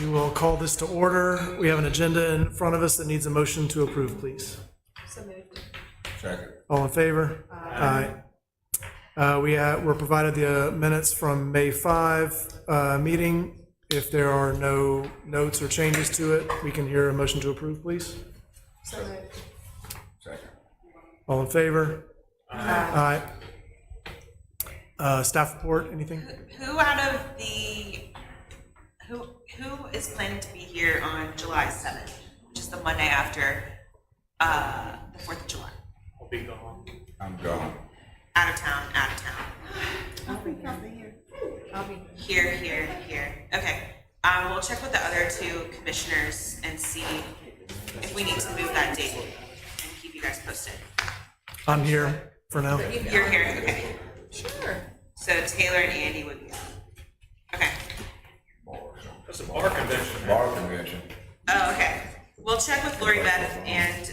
We will call this to order. We have an agenda in front of us that needs a motion to approve, please. Second. All in favor? Aye. We're provided the minutes from May 5 meeting. If there are no notes or changes to it, we can hear a motion to approve, please. Second. All in favor? Aye. Staff report, anything? Who out of the who is planning to be here on July 7th, which is the Monday after the 4th of July? I'll be gone. I'm gone. Out of town. I'll be here. I'll be Here. Okay. We'll check with the other two commissioners and see if we need to move that date and keep you guys posted. I'm here for now. You're here, okay. Sure. So Taylor and Andy would be out. Okay. That's a bar convention. Bar convention. Oh, okay. We'll check with Lori Beth and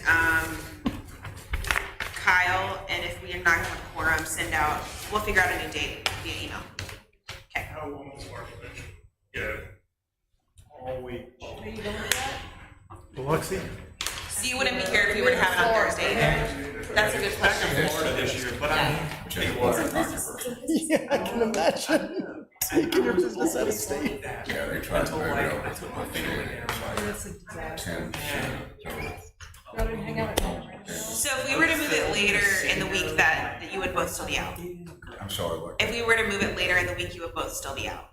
Kyle, and if we are not gonna have a quorum, we'll figure out a new date via email. Okay. How long is bar convention? Yeah. All week. Are you going to that? Biloxi? So you wouldn't be here if we were to have it on Thursday either? That's a good question. I'm in Florida this year, but I'm. Which is water controversy. Yeah, I can imagine. Taking your business out of state. Yeah, they tried to move it over to my field. It's a disaster. 10%. Rather than hang out at home. So if we were to move it later in the week that you would both still be out. I'm sorry, what? If we were to move it later in the week, you would both still be out.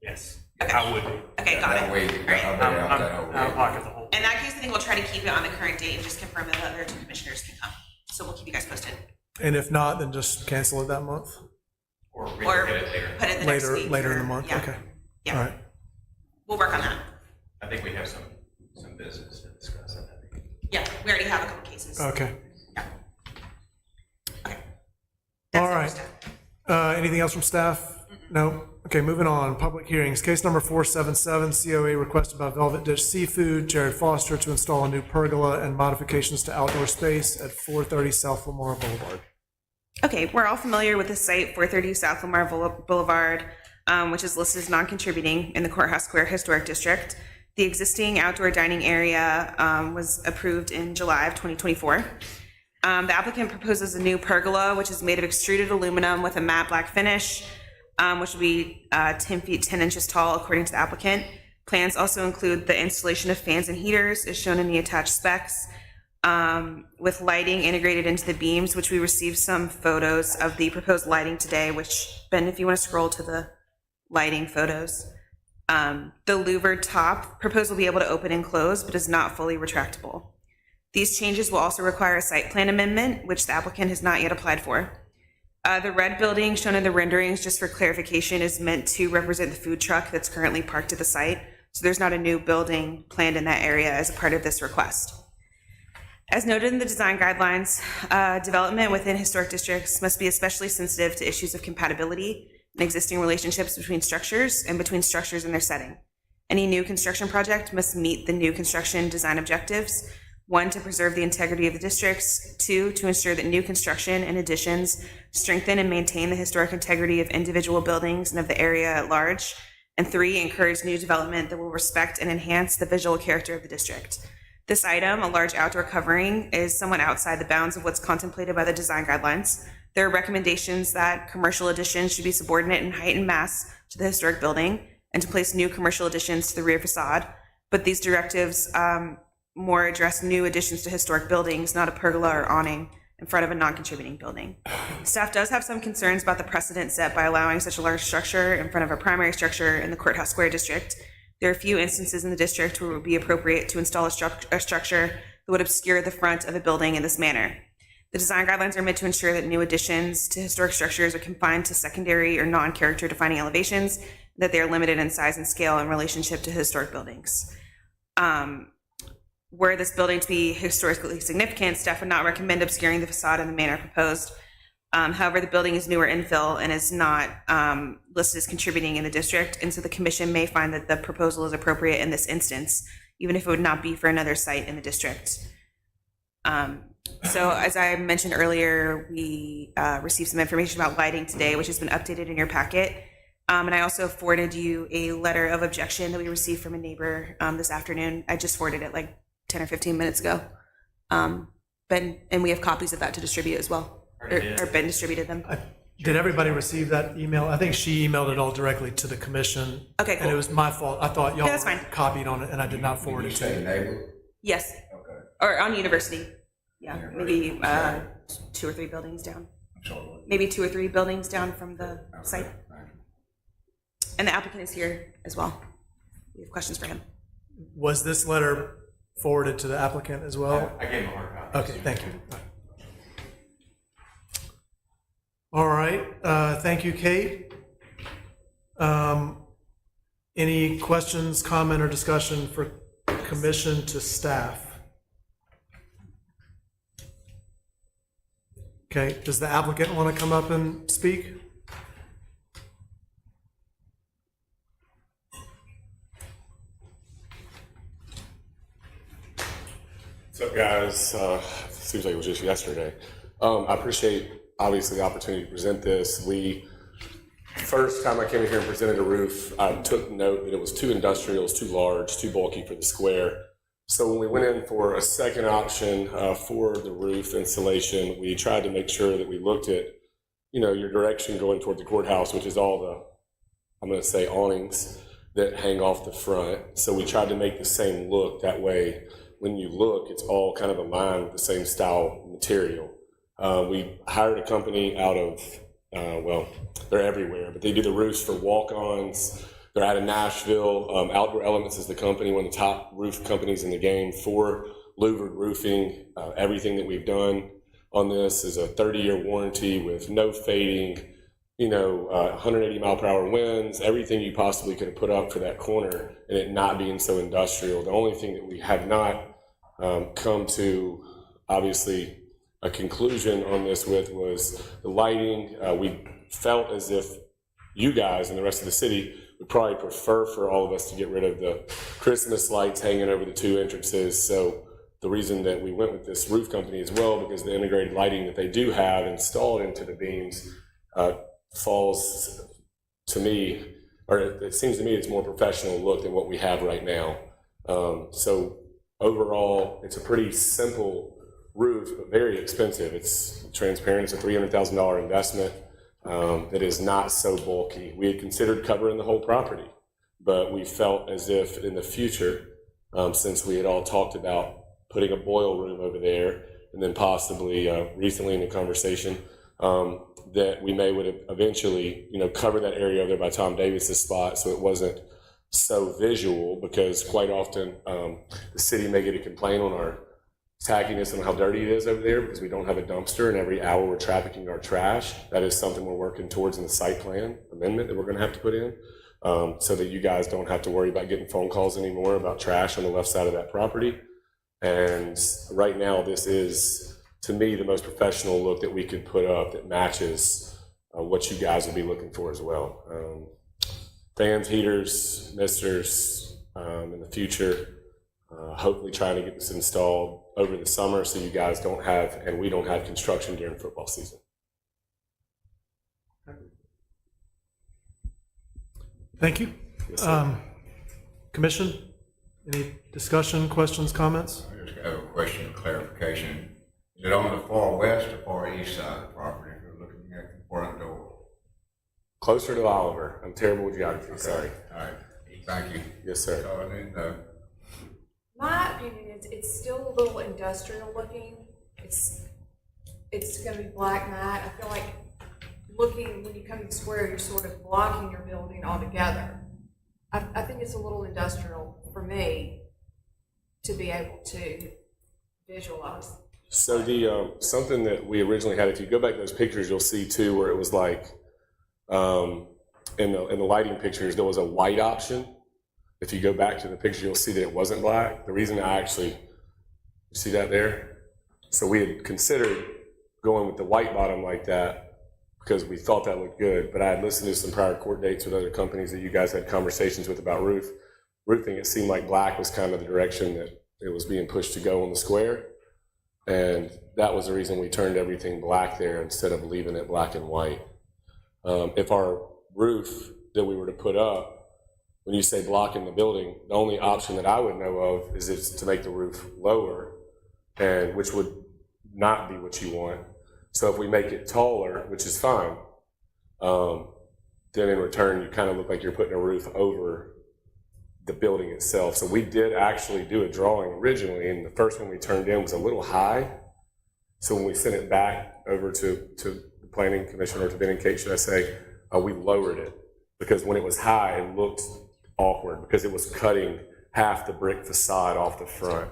Yes, Okay. I would be. Okay, got That it. way, All right. I'll be out that whole I'm out of week. pocket the whole. In that case, I think we'll try to keep it on the current date and just confirm that the other two commissioners can come. So we'll keep you guys posted. And if not, then just cancel it that month? Or Or relocate it later. put it the next week. Later in or- the month, yeah. okay. All Yeah, right. we'll work on that. I think we have some business to discuss. I think. Yeah, we already have a couple cases. Okay. Yeah. Okay. All That's it for right. staff. Anything else from staff? No? Okay, moving on. Public hearings. Case number 477, COA requested by Velvet Dish Seafood, Jared Foster, to install a new pergola and modifications to outdoor space at 430 South Lamar Boulevard. Okay, we're all familiar with the site 430 South Lamar Boulevard, which is listed as non-contributing in the Courthouse Square Historic District. The existing outdoor dining area was approved in July of 2024. The applicant proposes a new pergola, which is made of extruded aluminum with a matte black finish, which will be 10 feet 10 inches tall, according to the applicant. Plans also include the installation of fans and heaters, as shown in the attached specs, with lighting integrated into the beams, which we received some photos of the proposed lighting today, which, Ben, if you want to scroll to the lighting photos. The louvered top proposed will be able to open and close, but is not fully retractable. These changes will also require a site plan amendment, which the applicant has not yet applied for. The red building shown in the renderings, just for clarification, is meant to represent the food truck that's currently parked at the site. So there's not a new building planned in that area as a part of this request. As noted in the design guidelines, development within historic districts must be especially sensitive to issues of compatibility and existing relationships between structures and between structures in their setting. Any new construction project must meet the new construction design objectives. 1, to preserve the integrity of the districts. 2, to ensure that new construction and additions strengthen and maintain the historic integrity of individual buildings and of the area at large. And 3, encourage new development that will respect and enhance the visual character of the district. This item, a large outdoor covering, is somewhat outside the bounds of what's contemplated by the design guidelines. There are recommendations that commercial additions should be subordinate in height and mass to the historic building and to place new commercial additions to the rear facade. But these directives more address new additions to historic buildings, not a pergola or awning in front of a non-contributing building. Staff does have some concerns about the precedent set by allowing such a large structure in front of a primary structure in the Courthouse Square district. There are a few instances in the district where it would be appropriate to install a structure that would obscure the front of a building in this manner. The design guidelines are meant to ensure that new additions to historic structures are confined to secondary or non-character defining elevations, that they are limited in size and scale in relationship to historic buildings. Were this building to be historically significant, staff would not recommend obscuring the facade in the manner proposed. However, the building is newer infill and is not listed as contributing in the district, and so the commission may find that the proposal is appropriate in this instance, even if it would not be for another site in the district. So as I mentioned earlier, we received some information about lighting today, which has been updated in your packet. And I also forwarded you a letter of objection that we received from a neighbor this afternoon. I just forwarded it like 10 or 15 minutes ago. And we have copies of that to distribute as well, or been distributed them. Did everybody receive that email? I think she emailed it all directly to the commission. Okay, And cool. it was my fault. I thought y'all Yeah, that's were fine. copied on it, and I did not Did forward you it to say you. neighbor? Yes, Okay. or on University. Yeah, University. maybe 2 or 3 buildings down. I'm sorry. What? Maybe 2 or 3 buildings down from the Okay, site. thank you. And the applicant is here as well. We have questions for him. Was this letter forwarded to the applicant as well? I gave him a hard copy. Okay, thank you. All right, thank you, Kate. Any questions, comment, or discussion for commission to staff? Okay, does the applicant want to come up and speak? What's up, guys? Seems like it was just yesterday. I appreciate, obviously, the opportunity to present this. First time I came in here and presented a roof, I took note that it was too industrial, it was too large, too bulky for the square. So when we went in for a second option for the roof installation, we tried to make sure that we looked at, your direction going toward the courthouse, which is all the, I'm going to say, awnings that hang off the front. So we tried to make the same look. That way, when you look, it's all kind of aligned with the same style material. We hired a company out of, they're everywhere, but they do the roofs for walk-ons. They're out of Nashville. Outdoor Elements is the company, one of the top roof companies in the game for louvered roofing. Everything that we've done on this is a 30-year warranty with no fading, 180 mile per hour winds, everything you possibly could have put up for that corner and it not being so industrial. The only thing that we have not come to, obviously, a conclusion on this with was the lighting. We felt as if you guys and the rest of the city would probably prefer for all of us to get rid of the Christmas lights hanging over the 2 entrances. So the reason that we went with this roof company as well, because the integrated lighting that they do have installed into the beams falls to me, or it seems to me it's more professional look than what we have right now. So overall, it's a pretty simple roof, but very expensive. It's transparent. It's a $300,000 investment that is not so bulky. We had considered covering the whole property, but we felt as if in the future, since we had all talked about putting a boil room over there, and then possibly recently in the conversation, that we would eventually, cover that area over there by Tom Davis's spot, so it wasn't so visual, because quite often the city may get a complaint on our tackiness and how dirty it is over there because we don't have a dumpster, and every hour we're trafficking our trash. That is something we're working towards in the site plan amendment that we're going to have to put in, so that you guys don't have to worry about getting phone calls anymore about trash on the left side of that property. And right now, this is, to me, the most professional look that we could put up that matches what you guys will be looking for as well. Fans, heaters, misters in the future. Hopefully trying to get this installed over the summer so you guys don't have, and we don't have construction during football season. Thank you. Commission, any discussion, questions, comments? I just have a question of clarification. Is it on the far west or far east side of the property if you're looking at the front door? Closer to Oliver. I'm terrible with geography, sorry. All right, thank you. Yes, sir. So I need to My opinion is it's still a little industrial looking. It's gonna be black matte. I feel like looking, when you come to the square, you're sort of blocking your building altogether. I think it's a little industrial for me to be able to visualize. So the something that we originally had, if you go back to those pictures, you'll see too where it was like in the lighting pictures there was a white option. If you go back to the picture, you'll see that it wasn't black. The reason I actually, you see that there? So we had considered going with the white bottom like that because we thought that looked good, but I had listened to some prior court dates with other companies that you guys had conversations with about roofing. It seemed like black was kind of the direction that it was being pushed to go on the square. And that was the reason we turned everything black there instead of leaving it black and white. If our roof that we were to put up, when you say blocking the building, the only option that I would know of is to make the roof lower, and which would not be what you want. So if we make it taller, which is fine, then in return, you kind of look like you're putting a roof over the building itself. So we did actually do a drawing originally, and the first one we turned in was a little high. So when we sent it back over to the planning commission, or to Ben and Kate, should I say, we lowered it, because when it was high, it looked awkward because it was cutting half the brick facade off the front.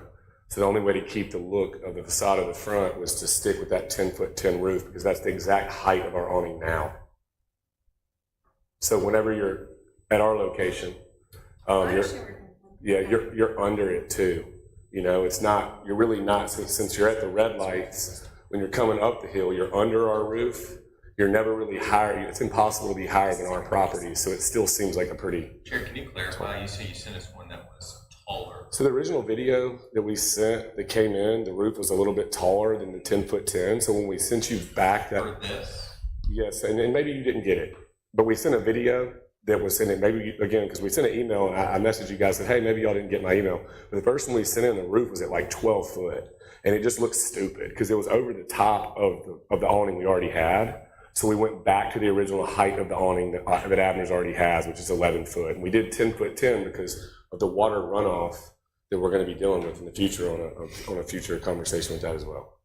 So the only way to keep the look of the facade of the front was to stick with that 10-foot-10 roof, because that's the exact height of our awning now. So whenever you're at our location, you're under it too. You know, it's not, you're really not, since you're at the red lights, when you're coming up the hill, you're under our roof. You're never really higher. It's impossible to be higher than our property. So it still seems like a pretty. Chair, can you clarify? You say you sent us one that was taller. So the original video that we sent that came in, the roof was a little bit taller than the 10-foot-10. So when we sent you back that. For this? Yes, and maybe you didn't get it, but we sent a video that was in it, maybe, again, because we sent an email, and I messaged you guys, said, hey, maybe y'all didn't get my email. But the first one we sent in, the roof was at like 12 foot, and it just looked stupid, because it was over the top of the awning we already had. So we went back to the original height of the awning that Abner's already has, which is 11 foot. And we did 10-foot-10 because of the water runoff that we're going to be dealing with in the future on a future conversation with that as well.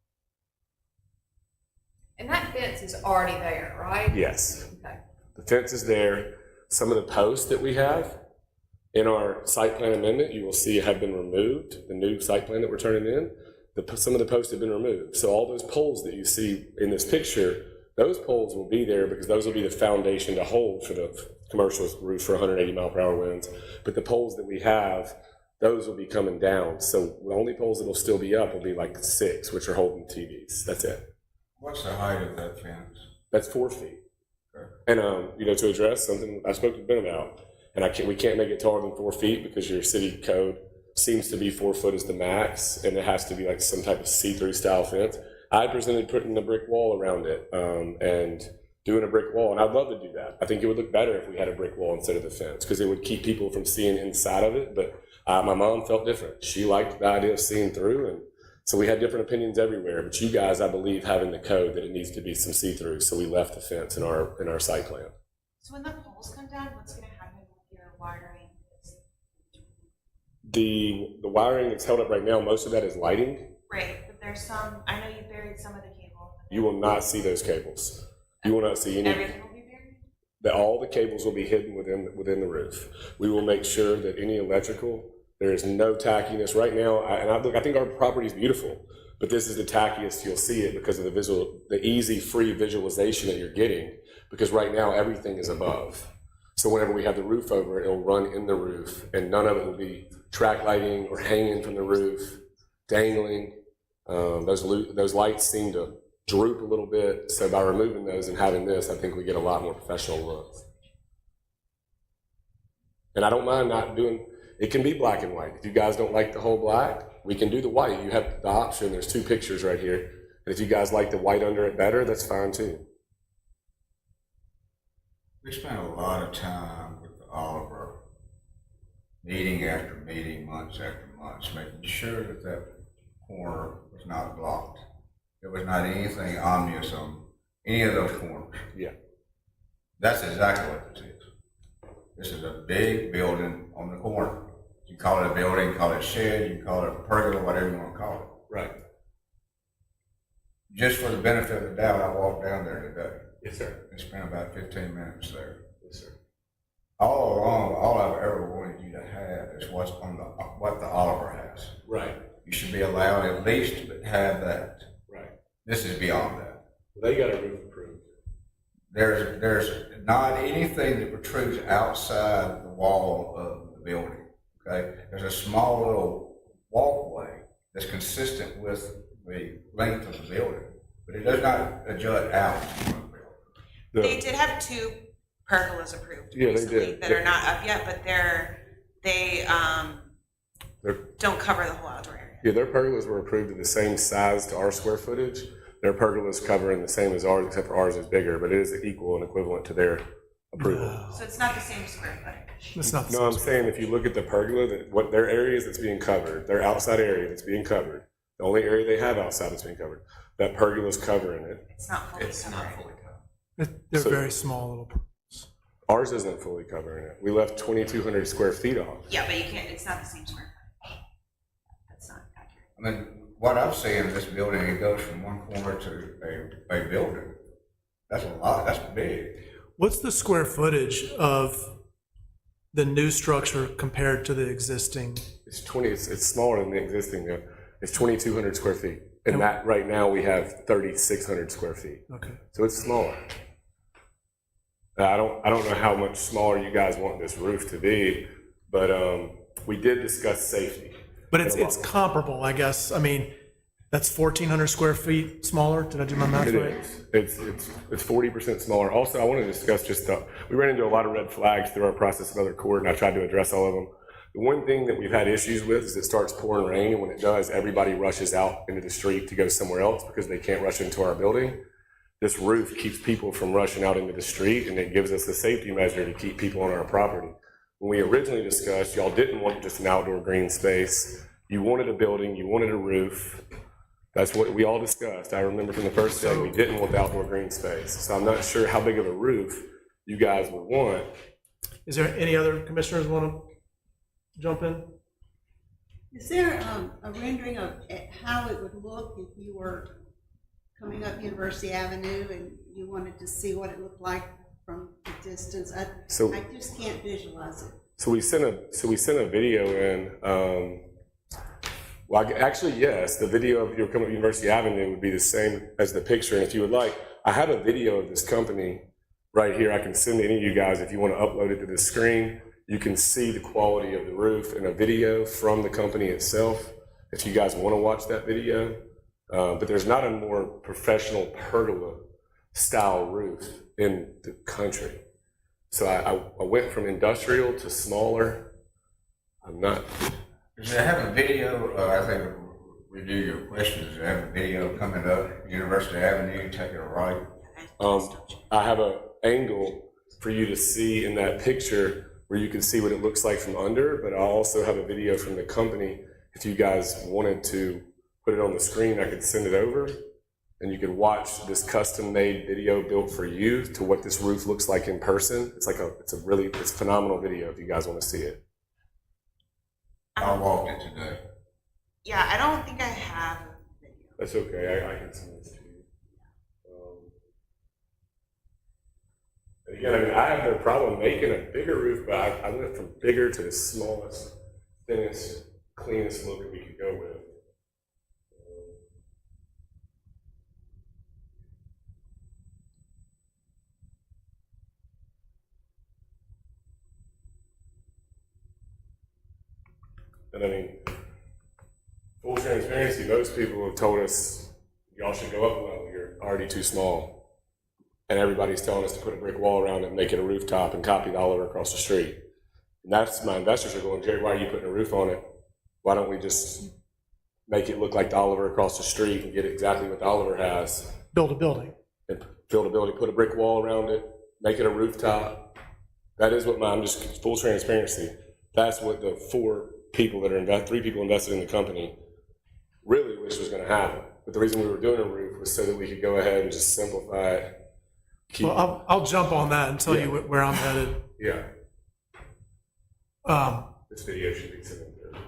And that fence is already there, right? Yes. Okay. The fence is there. Some of the posts that we have in our site plan amendment, you will see have been removed. The new site plan that we're turning in, some of the posts have been removed. So all those poles that you see in this picture, those poles will be there because those will be the foundation to hold for the commercial roof for 180 mile per hour winds. But the poles that we have, those will be coming down. So the only poles that will still be up will be like 6, which are holding TVs. That's it. What's the height of that fence? That's 4 feet. And to address something I spoke to Ben about, and we can't make it taller than 4 feet because your city code seems to be 4 foot is the max, and it has to be like some type of see-through style fence. I presented putting a brick wall around it and doing a brick wall, and I'd love to do that. I think it would look better if we had a brick wall instead of the fence, because it would keep people from seeing inside of it. But my mom felt different. She liked the idea of seeing through, and so we had different opinions everywhere. But you guys, I believe, have in the code that it needs to be some see-through, so we left the fence in our site plan. So when the poles come down, what's going to happen with your wiring? The wiring that's held up right now, most of that is lighting. Right, but there's some, I know you buried some of the cable. You will not see those cables. You will not see any. Everything will be buried? All the cables will be hidden within the roof. We will make sure that any electrical, there is no tackiness right now. I think our property is beautiful, but this is the tackiest you'll see it because of the easy, free visualization that you're getting. Because right now everything is above. So whenever we have the roof over, it'll run in the roof, and none of it will be track lighting or hanging from the roof, dangling. Those lights seem to droop a little bit. So by removing those and having this, I think we get a lot more professional look. And I don't mind not doing. It can be black and white. If you guys don't like the whole black, we can do the white. You have the option. There's 2 pictures right here. And if you guys like the white under it better, that's fine too. We spent a lot of time with Oliver, meeting after meeting, months after months, making sure that that corner was not blocked. There was not anything ominous on any of those corners. Yeah. That's exactly what this is. This is a big building on the corner. You can call it a building, call it a shed, you can call it a pergola, whatever you want to call it. Right. Just for the benefit of the doubt, I walked down there today. Yes, sir. and spent about 15 minutes there. Yes, sir. All along, all I've ever wanted you to have is what the Oliver has. Right. You should be allowed at least to have that. Right. This is beyond that. Well, they got a roof approved. There's not anything that protrudes outside the wall of the building. Okay. There's a small little walkway that's consistent with the length of the building, but it does not jut out from the building. They did have 2 pergolas approved Yeah, they recently did. that are not up yet, but they don't cover the whole outdoor area. Yeah, their pergolas were approved at the same size to our square footage. Their pergolas covering the same as ours, except for ours is bigger, but it is equal and equivalent to their approval. So it's not the same square footage. It's not the No, I'm same. saying if you look at the pergola, that what their areas that's being covered, their outside area that's being covered, the only area they have outside that's being covered, that pergola's covering it. It's not fully It's not covered. fully covered. They're So- very small little. Ours isn't fully covering it. We left 2,200 square feet off. Yeah, but you can't, it's not the same square footage. That's not accurate. I mean, what I'm seeing in this building, it goes from one corner to a building. That's a lot, that's big. What's the square footage of the new structure compared to the existing? It's smaller than the existing, it's 2,200 square feet. And that, right now, we have 3,600 square feet. Okay. So it's smaller. I don't know how much smaller you guys want this roof to be, but we did discuss safety. But it's comparable, I guess. I mean, that's 1,400 square feet smaller. Did I do my math It right? is. It's 40% smaller. Also, I want to discuss we ran into a lot of red flags through our process of other court, and I tried to address all of them. The one thing that we've had issues with is it starts pouring rain, and when it does, everybody rushes out into the street to go somewhere else because they can't rush into our building. This roof keeps people from rushing out into the street, and it gives us a safety measure to keep people on our property. When we originally discussed, y'all didn't want just an outdoor green space. You wanted a building, you wanted a roof. That's what we all discussed. I remember from the first day, we didn't want the outdoor green space. So I'm not sure how big of a roof you guys would want. Is there any other commissioners want to jump in? Is there a rendering of how it would look if you were coming up University Avenue and you wanted to see what it looked like from a distance? I just can't visualize it. So we sent a video in. Actually, yes, the video of your coming up University Avenue would be the same as the picture. And if you would like, I have a video of this company right here. I can send to any of you guys if you want to upload it to the screen. You can see the quality of the roof in a video from the company itself. If you guys want to watch that video. But there's not a more professional pergola style roof in the country. So I went from industrial to smaller. Does it have a video, I think, review your questions, does it have a video coming up University Avenue, take it right? I have an angle for you to see in that picture where you can see what it looks like from under, but I also have a video from the company. If you guys wanted to put it on the screen, I could send it over, and you could watch this custom-made video built for you to what this roof looks like in person. It's a phenomenal video if you guys want to see it. I walked it today. Yeah, I don't think I have a video. That's okay. I can send this to you. Again, I mean, I have no problem making a bigger roof, but I went from bigger to the smallest, thinnest, cleanest look that we could go with. And I mean, full transparency, most people have told us, y'all should go up a level, you're already too small. And everybody's telling us to put a brick wall around it and make it a rooftop and copy it all over across the street. And that's, my investors are going, Jerry, why are you putting a roof on it? Why don't we just make it look like the Oliver across the street and get exactly what the Oliver has? Build a building. And build a building, put a brick wall around it, make it a rooftop. That is what I'm just full transparency. That's what the three people invested in the company really wish was going to happen. But the reason we were doing a roof was so that we could go ahead and just simplify it. Well, I'll jump on that and tell you where I'm headed. Yeah. This video should be sent in there.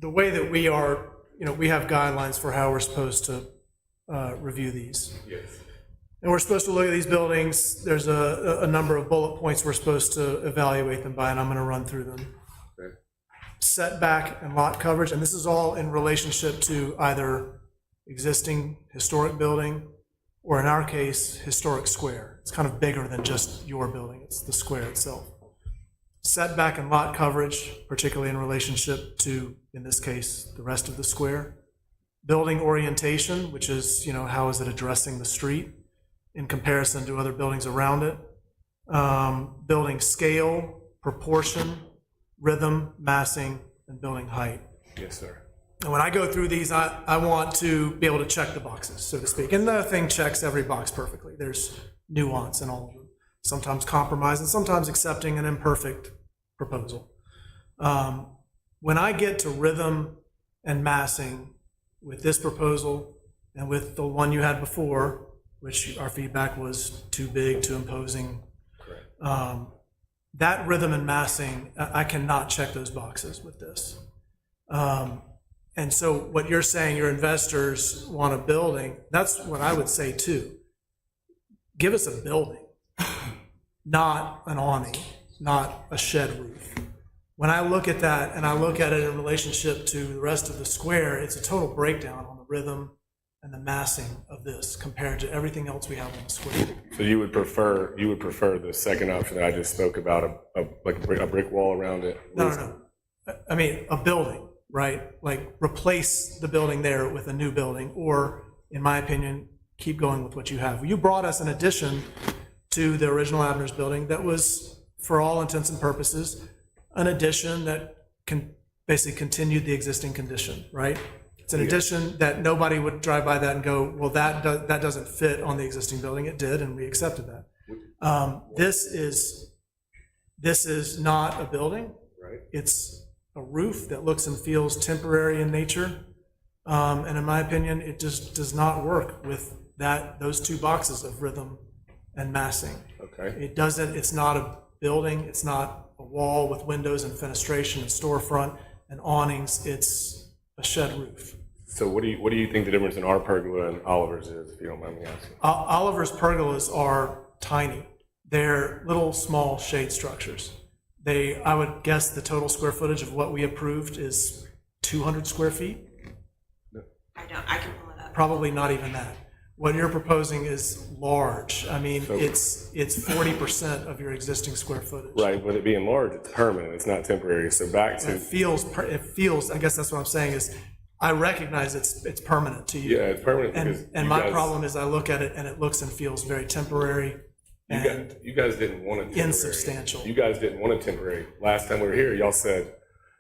The way that we are, we have guidelines for how we're supposed to review these. Yes. And we're supposed to look at these buildings. There's a number of bullet points we're supposed to evaluate them by, and I'm going to run through them. Okay. Setback and lot coverage, and this is all in relationship to either existing historic building or, in our case, historic square. It's kind of bigger than just your building. It's the square itself. Setback and lot coverage, particularly in relationship to, in this case, the rest of the square. Building orientation, which is, how is it addressing the street in comparison to other buildings around it. Building scale, proportion, rhythm, massing, and building height. Yes, sir. And when I go through these, I want to be able to check the boxes, so to speak. And the thing checks every box perfectly. There's nuance in all of them. sometimes compromise, and sometimes accepting an imperfect proposal. When I get to rhythm and massing with this proposal and with the one you had before, which our feedback was too big, too imposing, that rhythm and massing, I cannot check those boxes with this. And so what you're saying, your investors want a building, that's what I would say too. Give us a building, not an awning, not a shed roof. When I look at that and I look at it in relationship to the rest of the square, it's a total breakdown on the rhythm and the massing of this compared to everything else we have on the square. So you would prefer the second option that I just spoke about, like a brick wall around it? No. I mean, a building, right? Like replace the building there with a new building, or in my opinion, keep going with what you have. You brought us an addition to the original Abner's building that was, for all intents and purposes, an addition that can basically continue the existing condition, right? It's an addition that nobody would drive by that and go, well, that doesn't fit on the existing building. It did, and we accepted that. This is not a building. Right. It's a roof that looks and feels temporary in nature. And in my opinion, it just does not work with those two boxes of rhythm and massing. Okay. It's not a building. It's not a wall with windows and fenestration and storefront and awnings. It's a shed roof. So what do you think the difference in our pergola and Oliver's is, if you don't mind me asking? Oliver's pergolas are tiny. They're little, small shade structures. I would guess the total square footage of what we approved is 200 square feet. I can pull it up. Probably not even that. What you're proposing is large. I mean, it's 40% of your existing square footage. Right, with it being large, it's permanent, it's not temporary. So back to, It feels, I guess that's what I'm saying is, I recognize it's permanent to you. yeah, it's permanent because And you my guys- problem is I look at it and it looks and feels very temporary and You guys didn't want it temporary. insubstantial. You guys didn't want it temporary. Last time we were here, y'all said,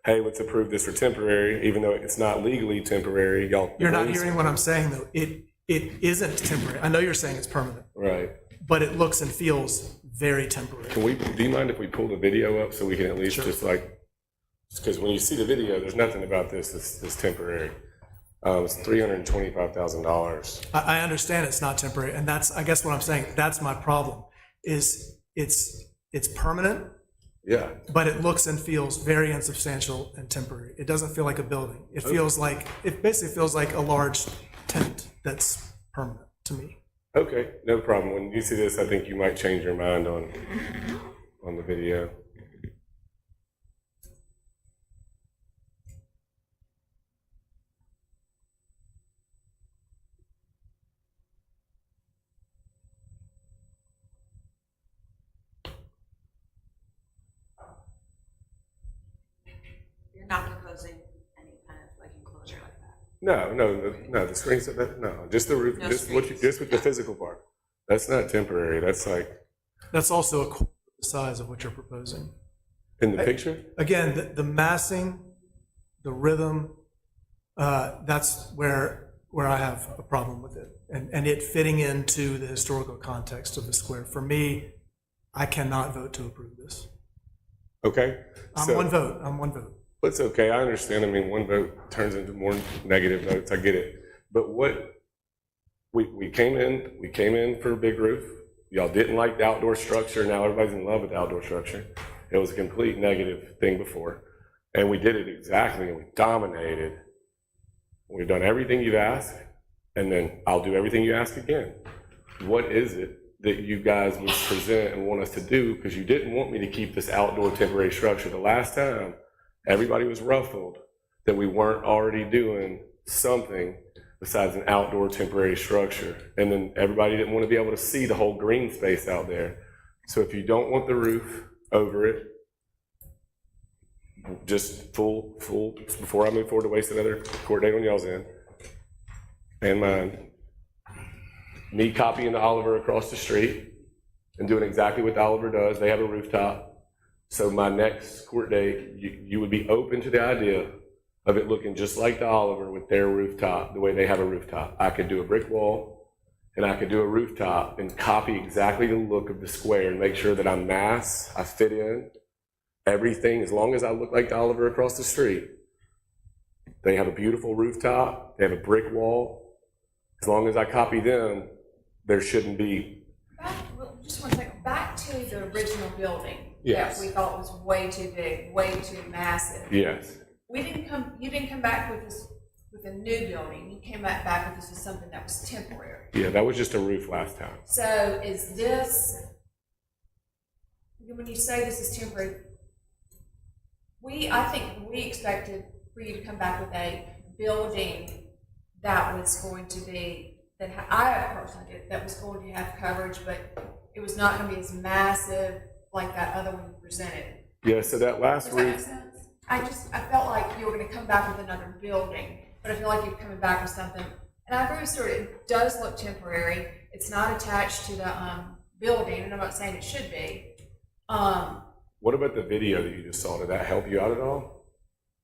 hey, let's approve this for temporary, even though it's not legally temporary. You're not hearing what I'm saying though. It isn't temporary. I know you're saying it's permanent, Right. but it looks and feels very temporary. Do you mind if we pull the video up so we can at least Sure. just like, because when you see the video, there's nothing about this that's temporary. It's $325,000. I understand it's not temporary, and that's, I guess what I'm saying, that's my problem, is it's permanent, Yeah. but it looks and feels very insubstantial and temporary. It doesn't feel like a building. It basically feels like a large tent that's permanent to me. Okay, no problem. When you see this, I think you might change your mind on the video. You're not proposing any kind of like enclosure like that. No, the screen's, no, just the roof, No just with the physical part. That's not temporary, that's like, That's also a quarter of the size of what you're proposing. in the picture? Again, the massing, the rhythm, that's where I have a problem with it. And it fitting into the historical context of the square. For me, I cannot vote to approve this. Okay. I'm one vote. It's okay, I understand. I mean, one vote turns into more negative votes, I get it. But we came in for a big roof. Y'all didn't like the outdoor structure, now everybody's in love with the outdoor structure. It was a complete negative thing before. And we did it exactly, and we dominated. We've done everything you've asked, and then I'll do everything you ask again. What is it that you guys would present and want us to do? Because you didn't want me to keep this outdoor temporary structure. The last time, everybody was ruffled that we weren't already doing something besides an outdoor temporary structure. And then everybody didn't want to be able to see the whole green space out there. So if you don't want the roof over it, just full, before I move forward to waste another court date on y'all's end and mine, me copying the Oliver across the street and doing exactly what the Oliver does. They have a rooftop. So my next court date, you would be open to the idea of it looking just like the Oliver with their rooftop, the way they have a rooftop. I could do a brick wall and I could do a rooftop and copy exactly the look of the square and make sure that I'm mass, I fit in, everything, as long as I look like the Oliver across the street. They have a beautiful rooftop, they have a brick wall. As long as I copy them, there shouldn't be. Just one second, back to the original building. Yes. That we thought was way too big, way too massive. Yes. You didn't come back with this, with a new building, you came back with this as something that was temporary. Yeah, that was just a roof last time. So is this, when you say this is temporary, I think we expected for you to come back with a building that was going to be, I personally did, that was going to have coverage, but it was not gonna be as massive like that other one you presented. Yeah, so that last Does that make roof, sense? I felt like you were gonna come back with another building, but I feel like you're coming back with something. And I agree with Stuart, it does look temporary. It's not attached to the building, and I'm not saying it should be. what about the video that you just saw? Did that help you out at all?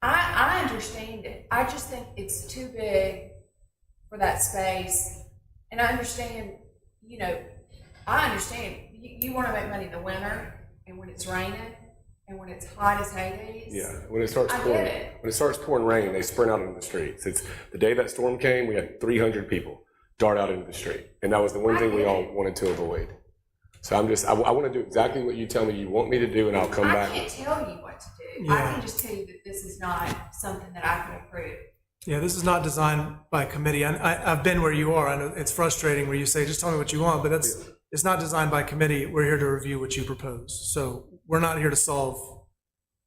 I understand it. I just think it's too big for that space. And I understand, I understand you want to make money in the winter and when it's raining and when it's hot as Hades. Yeah, when it starts I get pouring, it. when it starts pouring rain, they sprint out into the streets. It's the day that storm came, we had 300 people dart out into the street, and that was the one I thing we get all it. wanted to avoid. So I want to do exactly what you tell me you want me to do, and I'll come I back. can't tell you what to do. I Yeah. can just tell you that this is not something that I can approve. Yeah, this is not designed by committee. I've been where you are. I know it's frustrating where you say, just tell me what you want, but it's not designed by committee. We're here to review what you propose. So we're not here to solve.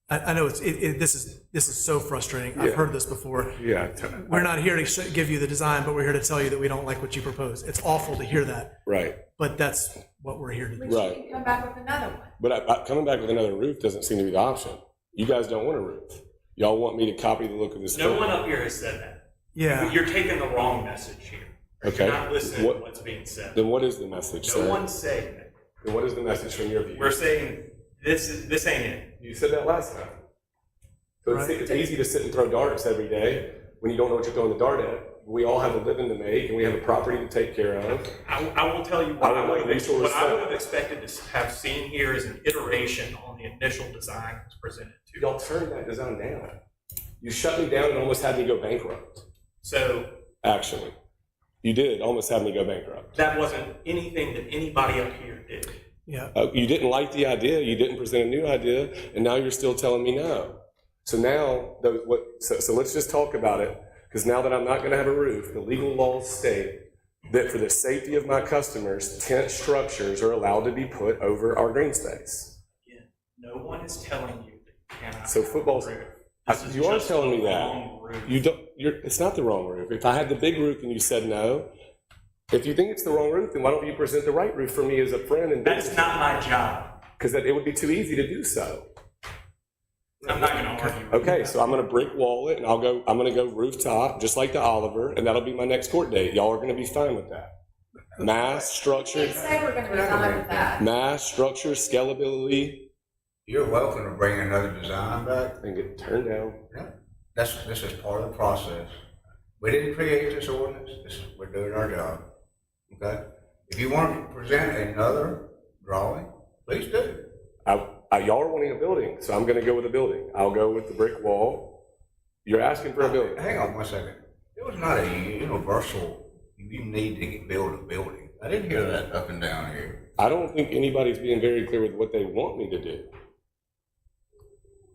I know this is so frustrating. I've Yeah. heard this before. Yeah, We're not here to give you the design, but we're here to tell you that we don't like what you propose. It's awful to hear that, right. but that's what we're here to do. But Right. you can come back with another one. But coming back with another roof doesn't seem to be the option. You guys don't want a roof. Y'all want me to copy the look of this. No building. one up here has said that. Yeah. You're taking the wrong message here. Okay. You're not listening What- to what's being said. Then what is the message, No sir? one's saying that. Then what is the message from your view? We're saying this ain't it. You said that last time. So Right. it's easy to sit and throw darts every day when you don't know what you're throwing the dart at. We all have a living to make, and we have a property to take care of. I will tell you what I would like resource what I that. would have expected to have seen here is an iteration on the initial design that was presented to you. Y'all turned that design down. You shut me down and almost had me go bankrupt. So Actually, you did almost have me go bankrupt. that wasn't anything that anybody up here did. Yeah. You didn't like the idea. You didn't present a new idea, and now you're still telling me no. So now, so let's just talk about it. Because now that I'm not going to have a roof, the legal laws state that for the safety of my customers, tent structures are allowed to be put over our green space. Again, no one is telling you that you cannot. So have a football's- roof. I- This is you are just telling the me that. wrong roof. You don't. It's not the wrong roof. If I had the big roof and you said no, if you think it's the wrong roof, then why don't you present the right roof for me as a friend and That's not my job. because it would be too easy to do so. I'm not going to argue. with Okay, you. so I'm going to brick wall it, and I'm going to go rooftop, just like the Oliver, and that'll be my next court date. Y'all are going to be fine with that. Mass structure, Can't say we're gonna be fine with that. mass structure, scalability, You're welcome to bring another design back. and get turned down. Yeah. This is part of the process. We didn't create this ordinance, we're doing our job, okay? If you want to present another drawing, please do. Y'all are wanting a building, so I'm going to go with a building. I'll go with the brick wall. You're asking for a building. Hang on 1 second. It was not a universal, you need to build a building. I didn't hear that up and down here. I don't think anybody's being very clear with what they want me to do.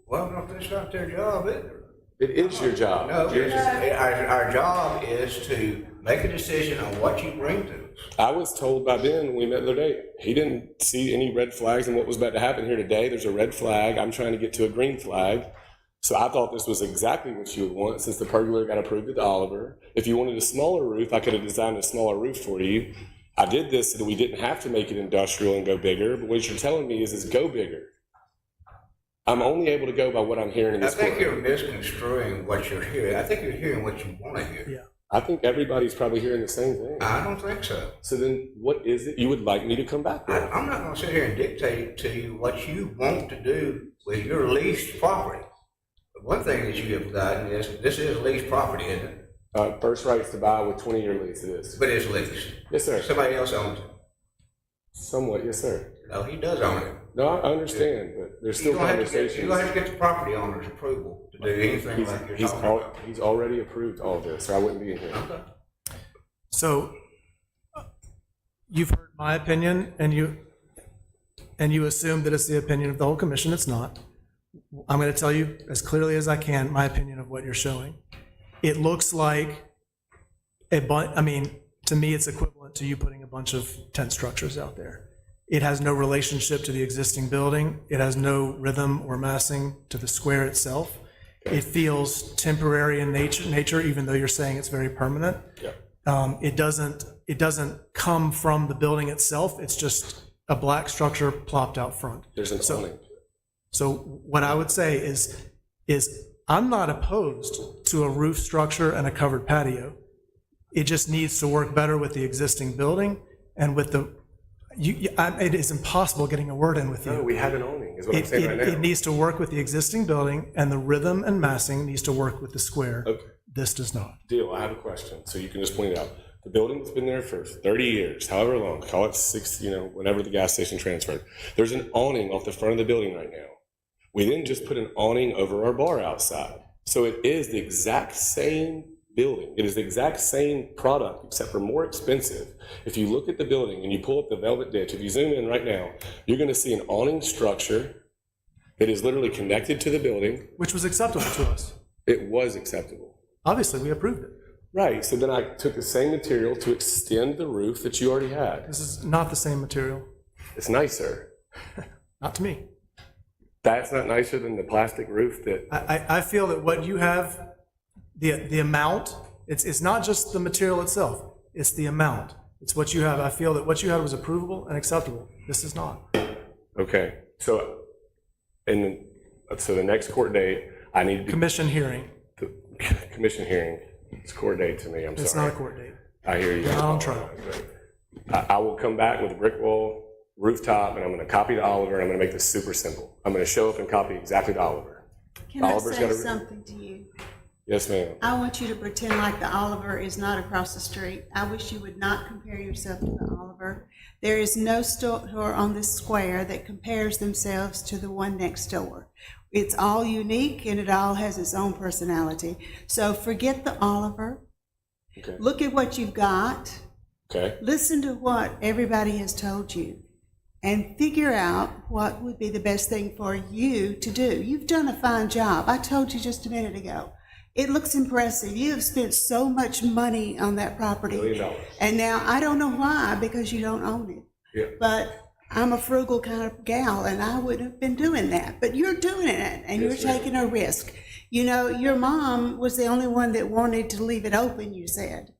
Well, no, that's not their job either. It is your job. No, Your- our job is to make a decision on what you bring to us. I was told by Ben when we met the other day, he didn't see any red flags in what was about to happen here today. There's a red flag. I'm trying to get to a green flag. So I thought this was exactly what you would want since the pergola got approved at the Oliver. If you wanted a smaller roof, I could have designed a smaller roof for you. I did this so that we didn't have to make it industrial and go bigger. But what you're telling me is go bigger. I'm only able to go by what I'm hearing in I this think court. you're misconstruing what you're hearing. I think you're hearing what you want to hear. Yeah. I think everybody's probably hearing the same thing. I don't think so. So then what is it you would like me to come back with? I'm not gonna sit here and dictate to you what you want to do with your leased property. But one thing that you have gotten is, this is leased property, isn't it? First rights to buy with 20-year lease it is. But it's leased. Yes, sir. Somebody else owns it. Somewhat, yes, sir. No, he does own it. No, I understand, but there's You still don't have to conversations. get the property owner's approval to do anything like you're talking about. He's already approved all this, or I wouldn't be in here. Okay. So you've heard my opinion, and you assume that it's the opinion of the whole commission. It's not. I'm going to tell you as clearly as I can my opinion of what you're showing. It looks like to me, it's equivalent to you putting a bunch of tent structures out there. It has no relationship to the existing building. It has no rhythm or massing to the square itself. It feels temporary in nature, even though you're saying it's very permanent. Yeah. It doesn't come from the building itself. It's just a black structure plopped out front. There's an awning. So what I would say is I'm not opposed to a roof structure and a covered patio. It just needs to work better with the existing building and with it is impossible getting a word in with you. No, we have an awning, is what I'm saying right now. It needs to work with the existing building, and the rhythm and massing needs to work with the square. Okay. This does not. Deal, I have a question, so you can just point it out. The building's been there for 30 years, however long, call it 6, whenever the gas station transferred. There's an awning off the front of the building right now. We then just put an awning over our bar outside. So it is the exact same building. It is the exact same product, except for more expensive. If you look at the building and you pull up the velvet ditch, if you zoom in right now, you're going to see an awning structure that is literally connected to the building. Which was acceptable to us. It was acceptable. Obviously, we approved it. Right, so then I took the same material to extend the roof that you already had. This is not the same material. It's nicer. Not to me. That's not nicer than the plastic roof that, I feel that what you have, the amount, it's not just the material itself, it's the amount. It's what you have. I feel that what you had was approvable and acceptable. This is not. okay. So the next court date, I need to Commission hearing. the commission hearing. It's court date to me, I'm It's sorry. not a court date. I hear you. You're not on trial. I will come back with a brick wall, rooftop, and I'm going to copy to Oliver, and I'm going to make this super simple. I'm going to show up and copy exactly to Oliver. Can I Oliver's say gotta- something to you? Yes, ma'am. I want you to pretend like the Oliver is not across the street. I wish you would not compare yourself to the Oliver. There is no store on this square that compares themselves to the one next door. It's all unique and it all has its own personality. So forget the Oliver. Okay. Look at what you've got. Okay. Listen to what everybody has told you and figure out what would be the best thing for you to do. You've done a fine job. I told you just a minute ago. It looks impressive. You have spent so much money on that property. $1 million. And now I don't know why, because you don't own it. Yeah. But I'm a frugal kind of gal and I would have been doing that. But you're doing it and Yes, you're ma'am. taking a risk. Your mom was the only one that wanted to leave it open, you said.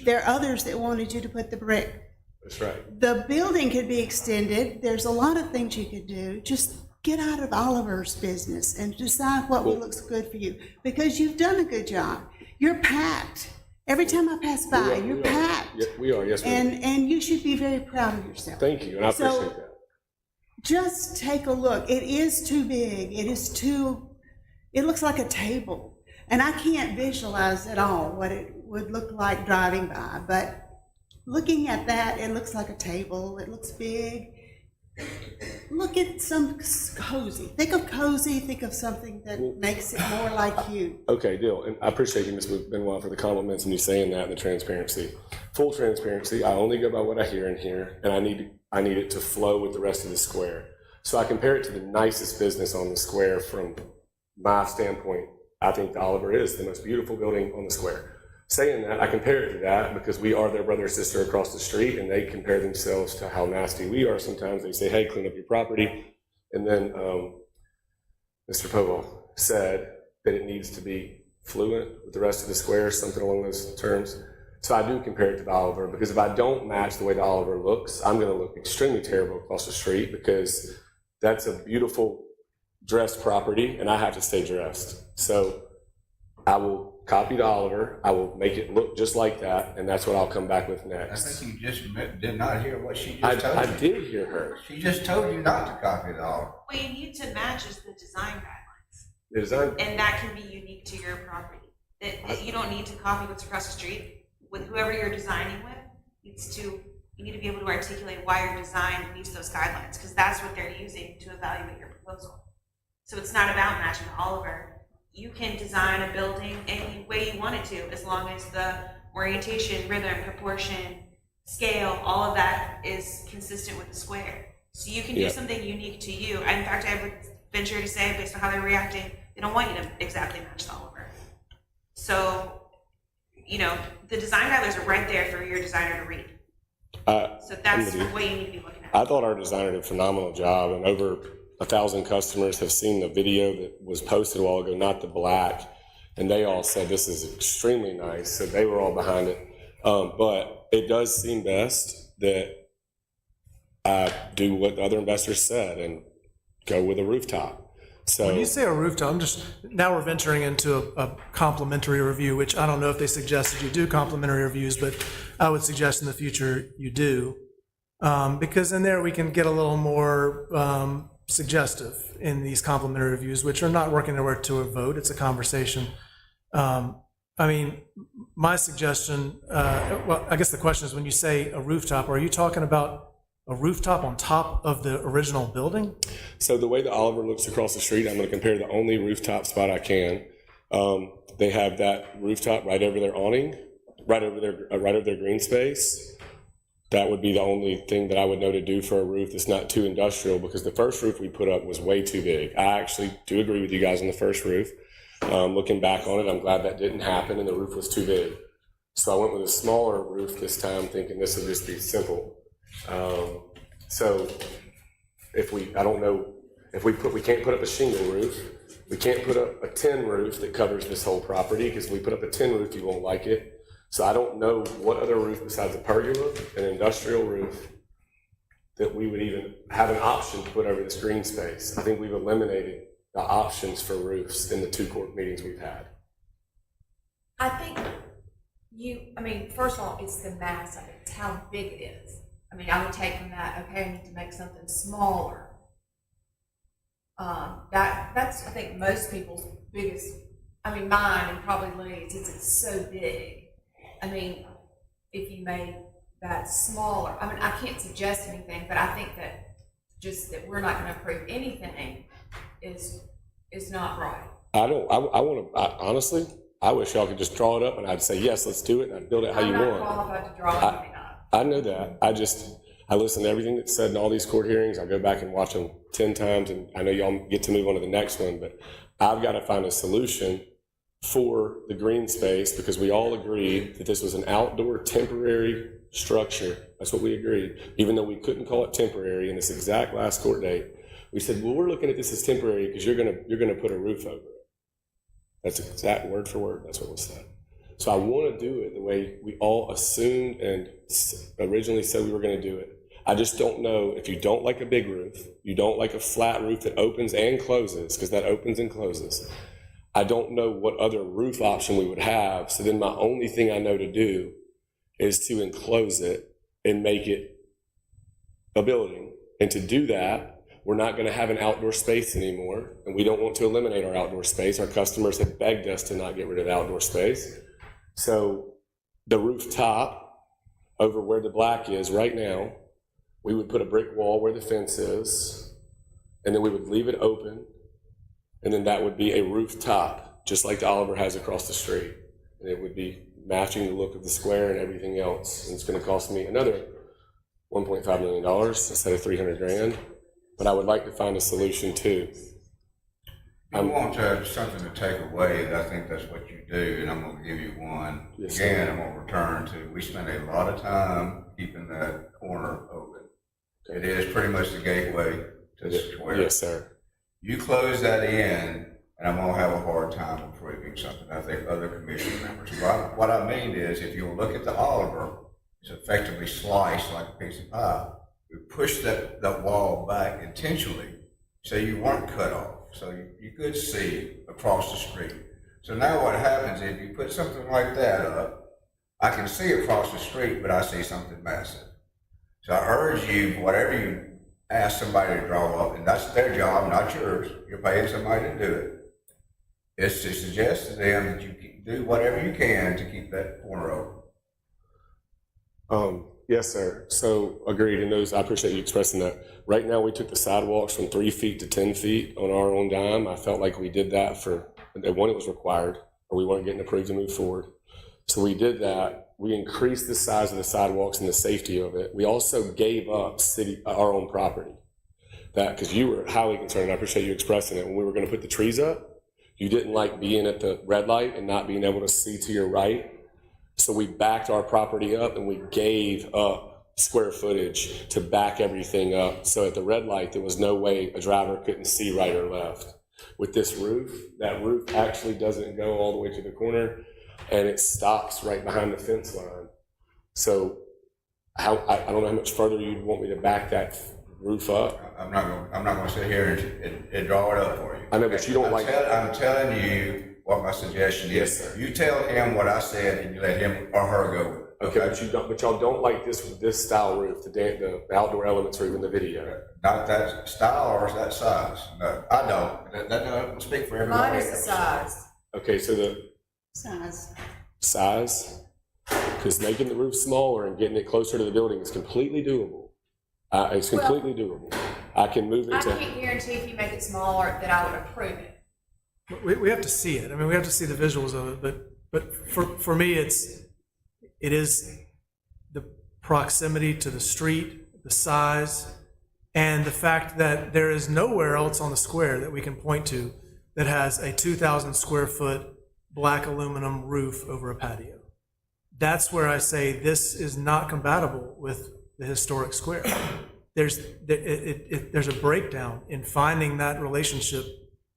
There are others that wanted you to put the brick. That's right. The building could be extended. There's a lot of things you could do. Just get out of Oliver's business and decide what looks good for you, because you've done a good job. You're packed. Every time I pass by, you're packed. Yeah, we are, yes, ma'am. And you should be very proud of yourself. Thank you, and I So- appreciate that. Just take a look. It is too big. It looks like a table. And I can't visualize at all what it would look like driving by, but looking at that, it looks like a table. It looks big. Look at some cozy. Think of cozy, think of something that makes it more like you. Okay, deal. And I appreciate you, Ms. Benoit, for the compliments and you saying that and the transparency. Full transparency, I only go by what I hear in here, and I need it to flow with the rest of the square. So I compare it to the nicest business on the square from my standpoint. I think the Oliver is the most beautiful building on the square. Saying that, I compare it to that because we are their brother or sister across the street, and they compare themselves to how nasty we are sometimes. They say, hey, clean up your property. And then Mr. Poval said that it needs to be fluent with the rest of the square, something along those terms. So I do compare it to the Oliver, because if I don't match the way the Oliver looks, I'm going to look extremely terrible across the street, because that's a beautiful dressed property, and I have to stay dressed. So I will copy the Oliver, I will make it look just like that, and that's what I'll come back with I next. think you just did not hear what she I just told you. did hear her. She just told you not to copy it all. What you need to match is the design guidelines, The design, and that can be unique to your property. You don't need to copy what's across the street. With whoever you're designing with, you need to be able to articulate why your design meets those guidelines, because that's what they're using to evaluate your proposal. So it's not about matching Oliver. You can design a building any way you want it to, as long as the orientation, rhythm, proportion, scale, all of that is consistent with the square. So you can do something unique to you. In fact, I would venture to say, based on how they're reacting, they don't want you to exactly match the Oliver. So, the design guidelines are right there for your designer to read. So that's what you need to be looking at. I thought our designer did a phenomenal job, and over 1,000 customers have seen the video that was posted a while ago, not the black, and they all said this is extremely nice, so they were all behind it. But it does seem best that I do what the other investors said and go with a rooftop. So When you say a rooftop, now we're venturing into a complimentary review, which I don't know if they suggested you do complimentary reviews, but I would suggest in the future you do. Because in there we can get a little more suggestive in these complimentary reviews, which are not working their way to a vote, it's a conversation. My suggestion, I guess the question is, when you say a rooftop, are you talking about a rooftop on top of the original building? So the way the Oliver looks across the street, I'm going to compare the only rooftop spot I can. They have that rooftop right over their awning, right over their green space. That would be the only thing that I would know to do for a roof that's not too industrial, because the first roof we put up was way too big. I actually do agree with you guys on the first roof. Looking back on it, I'm glad that didn't happen and the roof was too big. So I went with a smaller roof this time, thinking this would just be simple. So we can't put up a shingle roof. We can't put up a tin roof that covers this whole property, because if we put up a tin roof, you won't like it. So I don't know what other roof besides a pergola, an industrial roof, that we would even have an option to put over this green space. I think we've eliminated the options for roofs in the 2 court meetings we've had. I think first of all, it's the mass of it, it's how big it is. I would take from that, okay, I need to make something smaller. That's, I think, most people's biggest, mine and probably Lee's, is it's so big. If you made that smaller, I can't suggest anything, but I think that just that we're not gonna approve anything is not right. Honestly, I wish y'all could just draw it up and I'd say, yes, let's do it, and I'd build it how you I'm not want. qualified to draw anything up. I know that. I listen to everything that's said in all these court hearings. I go back and watch them 10 times, and I know y'all get to move on to the next one, but I've got to find a solution for the green space, because we all agreed that this was an outdoor temporary structure. That's what we agreed. Even though we couldn't call it temporary in this exact last court date, we said, well, we're looking at this as temporary because you're gonna put a roof over it. That's exact word for word. That's what was said. So I want to do it the way we all assumed and originally said we were going to do it. I just don't know, if you don't like a big roof, you don't like a flat roof that opens and closes, because that opens and closes. I don't know what other roof option we would have. So then my only thing I know to do is to enclose it and make it a building. And to do that, we're not going to have an outdoor space anymore, and we don't want to eliminate our outdoor space. Our customers have begged us to not get rid of outdoor space. So the rooftop over where the black is right now, we would put a brick wall where the fence is, and then we would leave it open, and then that would be a rooftop, just like the Oliver has across the street. And it would be matching the look of the square and everything else. And it's going to cost me another $1.5 million instead of $300,000. But I would like to find a solution too. I want to have something to take away, and I think that's what you do, and I'm going to give you one. Yes, Again, sir. I'm going to return to, we spend a lot of time keeping that corner open. It is pretty much the gateway to the square. Yes, sir. You close that in, and I'm going to have a hard time approving something. I think other commission members. What I mean is, if you look at the Oliver, it's effectively sliced like a piece of pie. We pushed that wall back intentionally so you weren't cut off. So you could see across the street. So now what happens if you put something like that up, I can see across the street, but I see something massive. So I urge you, whatever you ask somebody to draw up, and that's their job, not yours. You're paying somebody to do it. is to suggest to them that you do whatever you can to keep that corner open. Yes, sir. So agreed, and those, I appreciate you expressing that. Right now, we took the sidewalks from 3 feet to 10 feet on our own dime. I felt like we did that one, it was required, or we weren't getting approved to move forward. So we did that. We increased the size of the sidewalks and the safety of it. We also gave up our own property. That, because you were highly concerned, I appreciate you expressing it, when we were gonna put the trees up, you didn't like being at the red light and not being able to see to your right. So we backed our property up and we gave up square footage to back everything up. So at the red light, there was no way a driver couldn't see right or left. With this roof, that roof actually doesn't go all the way to the corner and it stops right behind the fence line. So I don't know how much further you'd want me to back that roof up. I'm not gonna sit here and draw it up for you. I know, but you don't I'm telling you what my suggestion is. Yes, sir. You tell him what I said and you let him or her go with it. Okay, but y'all don't like this style roof, the outdoor elements roof in the video. Not that style or that size. No, I don't. That doesn't speak for everybody. Mine is the size. Okay, so the size, because making the roof smaller and getting it closer to the building is completely doable. It's completely doable. I can move it I to. can't guarantee if you make it smaller that I would approve it. We have to see it. I mean, we have to see the visuals of it, but for me, it is the proximity to the street, the size, and the fact that there is nowhere else on the square that we can point to that has a 2,000 square foot black aluminum roof over a patio. That's where I say this is not compatible with the historic square. There's a breakdown in finding that relationship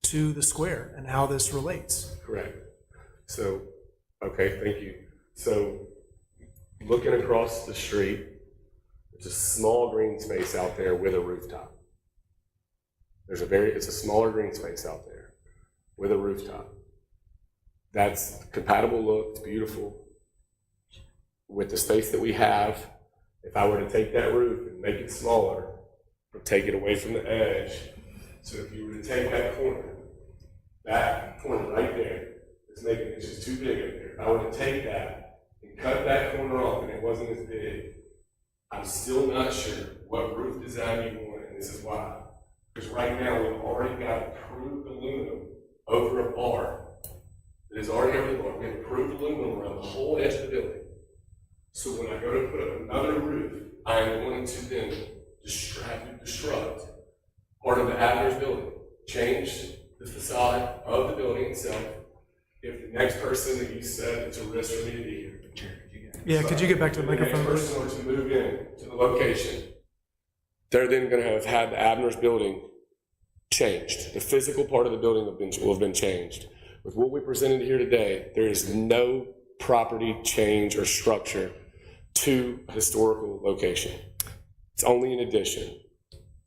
to the square and how this relates. Correct. So, okay, thank you. So, looking across the street, there's a small green space out there with a rooftop. It's a smaller green space out there with a rooftop. That's compatible look, it's beautiful. With the space that we have, if I were to take that roof and make it smaller, or take it away from the edge, so if you were to take that corner right there, it's just too big up there. If I were to take that and cut that corner off and it wasn't as big, I'm still not sure what roof design you want, and this is why. Because right now we've already got approved aluminum over a bar that is already over the bar. We have approved aluminum around the whole edge of the building. So when I go to put up another roof, I am going to then destruct part of the Abner's building, change the facade of the building itself. If the next person that you said it's a risk for me to be here. Yeah, could you get back to the microphone? The next person were to move in to the location, they're then going to have had the Abner's building changed. The physical part of the building will have been changed. With what we presented here today, there is no property change or structure to a historical location. It's only an addition.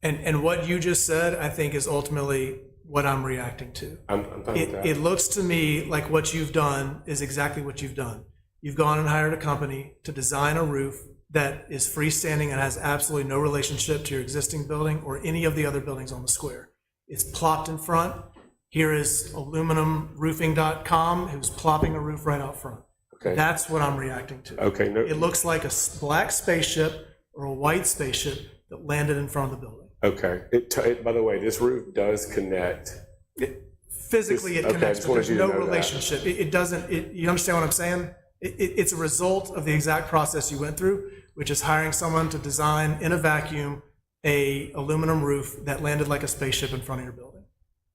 And what you just said, I think, is ultimately what I'm reacting to. I'm fine with that. It looks to me like what you've done is exactly what you've done. You've gone and hired a company to design a roof that is freestanding and has absolutely no relationship to your existing building or any of the other buildings on the square. It's plopped in front. Here is aluminumroofing.com, who's plopping a roof right out front. Okay. That's what I'm reacting to. Okay. No. It looks like a black spaceship or a white spaceship that landed in front of the building. Okay. By the way, this roof does connect. Physically, it Okay, I connects, just but wanted there's you to no know that. relationship. It doesn't, you understand what I'm saying? It's a result of the exact process you went through, which is hiring someone to design in a vacuum a aluminum roof that landed like a spaceship in front of your building.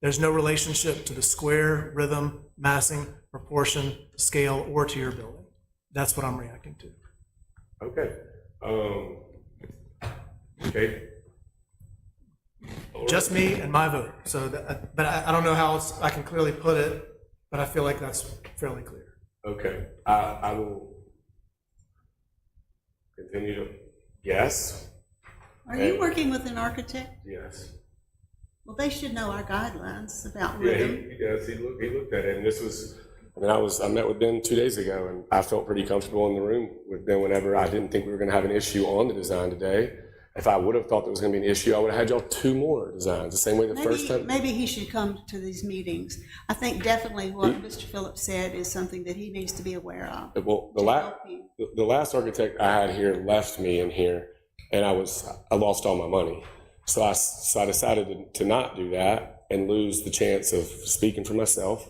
There's no relationship to the square, rhythm, massing, proportion, scale, or to your building. That's what I'm reacting to. Okay. Okay. Just me and my vote. So, but I don't know how else I can clearly put it, but I feel like that's fairly clear. Okay. I will continue to. Yes. Are you working with an architect? Yes. Well, they should know our guidelines about Yeah, rhythm. he does. He looked at it, and this was. I met with Ben 2 days ago, and I felt pretty comfortable in the room with Ben whenever I didn't think we were going to have an issue on the design today. If I would have thought there was gonna be an issue, I would have had y'all 2 more designs, the same way the first time. Maybe he should come to these meetings. I think definitely what Mr. Phillips said is something that he needs to be aware of. Well, to help you. the last architect I had here left me in here, and I lost all my money. So I decided to not do that and lose the chance of speaking for myself.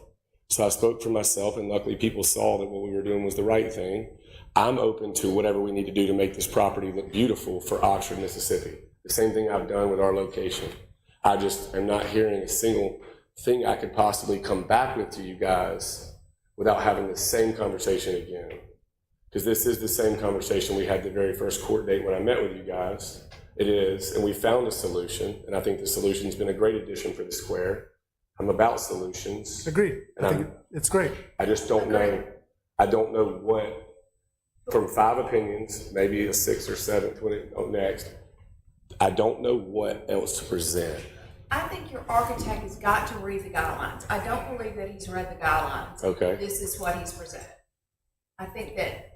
So I spoke for myself, and luckily people saw that what we were doing was the right thing. I'm open to whatever we need to do to make this property look beautiful for Oxford, Mississippi. The same thing I've done with our location. I just am not hearing a single thing I could possibly come back with to you guys without having the same conversation again. Because this is the same conversation we had the very first court date when I met with you guys. It is, and we found a solution, and I think the solution's been a great addition for the square. I'm about solutions. Agreed. And I think it's great. I just don't know, I don't know what, from 5 opinions, maybe a 6th or 7th when it next, I don't know what else to present. I think your architect has got to read the guidelines. I don't believe that he's read the guidelines. Okay. This is what he's presented. I think that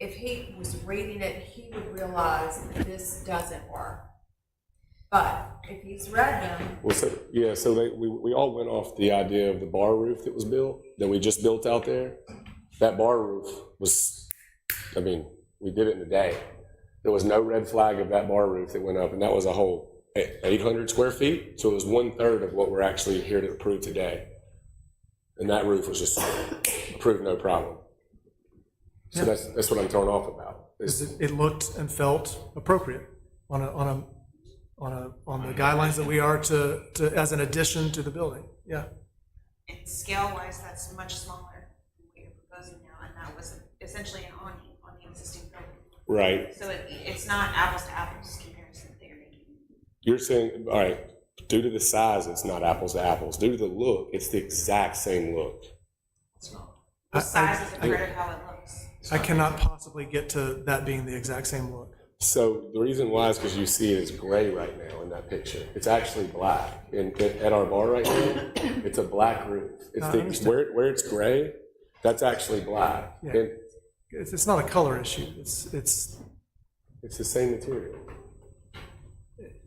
if he was reading it, he would realize that this doesn't work. But if he's read them, Well, so we all went off the idea of the bar roof that was built, that we just built out there. That bar roof was, I mean, we did it in a day. There was no red flag of that bar roof that went up, and that was a whole 800 square feet. So it was 1/3 of what we're actually here to approve today. And that roof was just approved, no problem. So Yeah. that's what I'm thrown off about. It looked and felt appropriate on the guidelines that we are to as an addition to the building. Yeah. And scale-wise, that's much smaller than what you're proposing now, and that was essentially an awning on the existing building. Right. So it's not apples to apples comparison that you're making. You're saying, all right, due to the size, it's not apples to apples. Due to the look, it's the exact same look. The I- size is a I- part of how it looks. I cannot possibly get to that being the exact same look. So the reason why is because you see it as gray right now in that picture. It's actually black. At our bar right now, it's a black roof. It's I the, understand. where it's gray, that's actually black. Yeah. And It's not a color issue. It's it's the same material.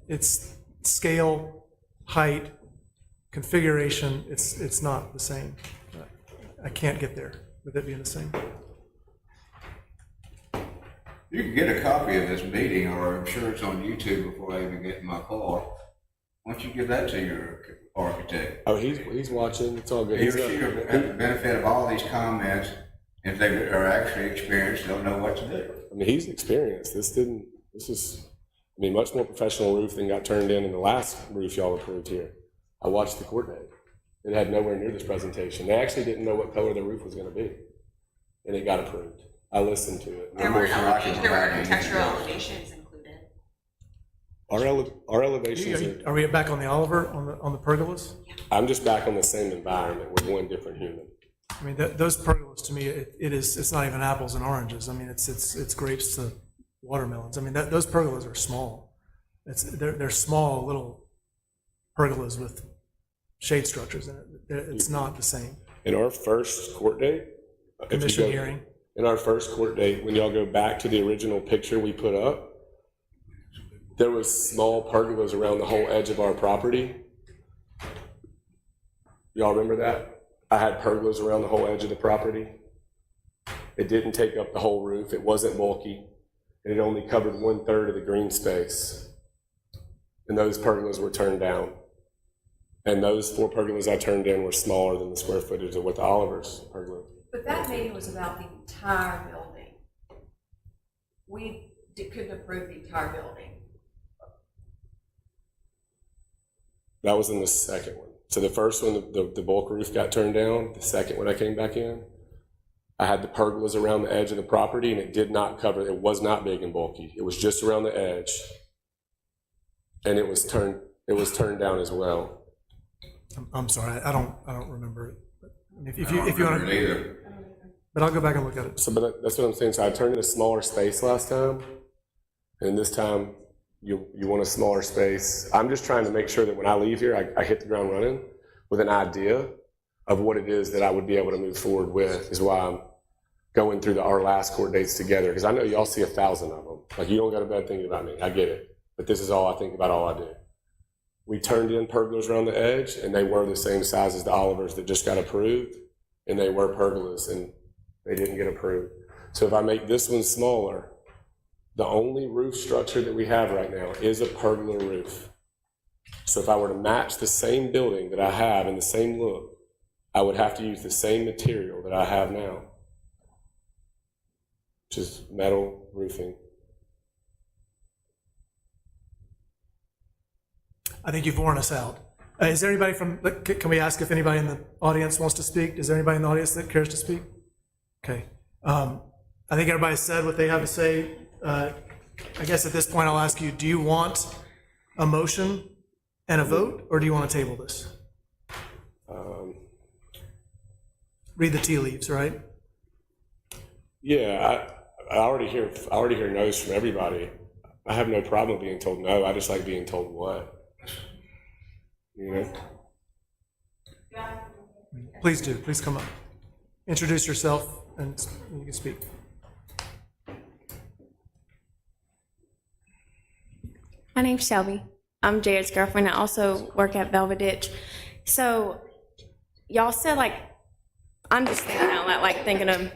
it's scale, height, configuration. It's not the same. I can't get there with it being the same. You can get a copy of this meeting, or I'm sure it's on YouTube before I even get in my car. Why don't you give that to your architect? Oh, he's watching. It's all good. He or He's she not- will have the benefit of all these comments. If they are actually experienced, they'll know what to do. I mean, he's experienced. This is, I mean, much more professional roof than got turned in the last roof y'all approved here. I watched the court date. It had nowhere near this presentation. They actually didn't know what color the roof was gonna be. And it got approved. I listened to it. There were sure I can elevations, there were provide architectural anything. elevations incled. Our elevations are, Are we back on the Oliver on the pergolas? I'm just back on the same environment with one different human. I mean, those pergolas to me, it's not even apples and oranges. I mean, it's grapes to watermelons. I mean, those pergolas are small. They're small little pergolas with shade structures in it. It's not the same. In our first court date, if you Commission go- hearing. in our first court date, when y'all go back to the original picture we put up, there was small pergolas around the whole edge of our property. Y'all remember that? I had pergolas around the whole edge of the property. It didn't take up the whole roof. It wasn't bulky. And it only covered 1/3 of the green space. And those pergolas were turned down. And those 4 pergolas I turned in were smaller than the square footage of what the Oliver's pergola. but that meeting was about the entire building. We couldn't approve the entire building. That was in the second one. So the first one, the bulk roof got turned down. The second one I came back in, I had the pergolas around the edge of the property, and it did not cover, it was not big and bulky. It was just around the edge. And it was turned down as well. I'm sorry, I don't remember it. I mean, if I you don't want remember to, it either. but I'll go back and look at it. So, but that's what I'm saying. So I turned in a smaller space last time, and this time you want a smaller space. I'm just trying to make sure that when I leave here, I hit the ground running with an idea of what it is that I would be able to move forward with, is why going through our last court dates together, because I know y'all see 1,000 of them. Like, you don't got a bad thing about me. I get it. But this is all I think about, all I do. We turned in pergolas around the edge, and they were the same size as the Olivers that just got approved, and they were pergolas, and they didn't get approved. So if I make this one smaller, the only roof structure that we have right now is a pergola roof. So if I were to match the same building that I have in the same look, I would have to use the same material that I have now, which is metal roofing. I think you've worn us out. Is there anybody can we ask if anybody in the audience wants to speak? Is there anybody in the audience that cares to speak? Okay. I think everybody said what they have to say. I guess at this point I'll ask you, do you want a motion and a vote, or do you want to table this? Read the tea leaves, right? Yeah, I already hear no's from everybody. I have no problem being told no. I just like being told what. You know? Please do. Please come up. Introduce yourself and you can speak. My name's Shelby. I'm Jared's girlfriend. I also work at Velvet Ditch. So y'all said, like, I'm just thinking out loud, like thinking of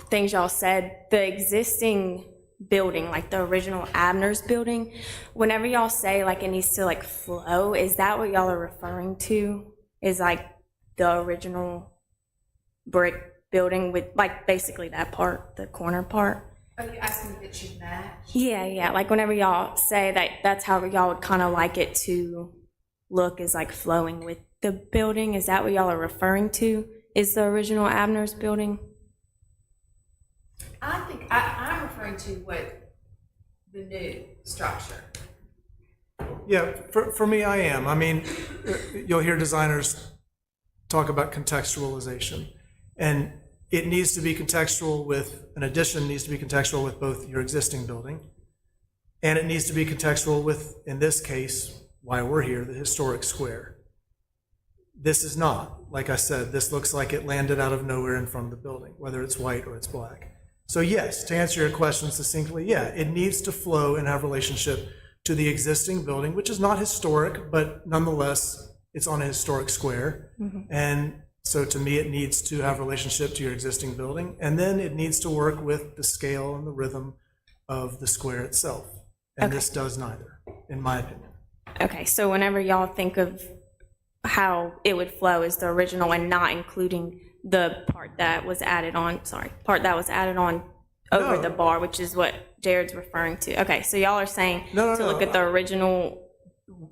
things y'all said. The existing building, like the original Abner's building, whenever y'all say like it needs to like flow, is that what y'all are referring to? Is like the original brick building with like basically that part, the corner part? Are you asking if it should match? Yeah. Like whenever y'all say that, that's how y'all would kind of like it to look, is like flowing with the building. Is that what y'all are referring to? Is the original Abner's building? I think I'm referring to what the new structure. Yeah, for me, I am. I mean, you'll hear designers talk about contextualization, and it needs to be contextual with, an addition needs to be contextual with both your existing building, and it needs to be contextual with, in this case, why we're here, the historic square. This is not. Like I said, this looks like it landed out of nowhere in front of the building, whether it's white or it's black. So yes, to answer your question succinctly, yeah, it needs to flow and have relationship to the existing building, which is not historic, but nonetheless, it's on a historic square. Mm-hmm. And so to me, it needs to have relationship to your existing building, and then it needs to work with the scale and the rhythm of the square itself. And This does neither, in my opinion. Okay, so whenever y'all think of how it would flow is the original and not including the part that was added on, over the bar, which is what Jared's referring to. Okay, so y'all are saying look at the original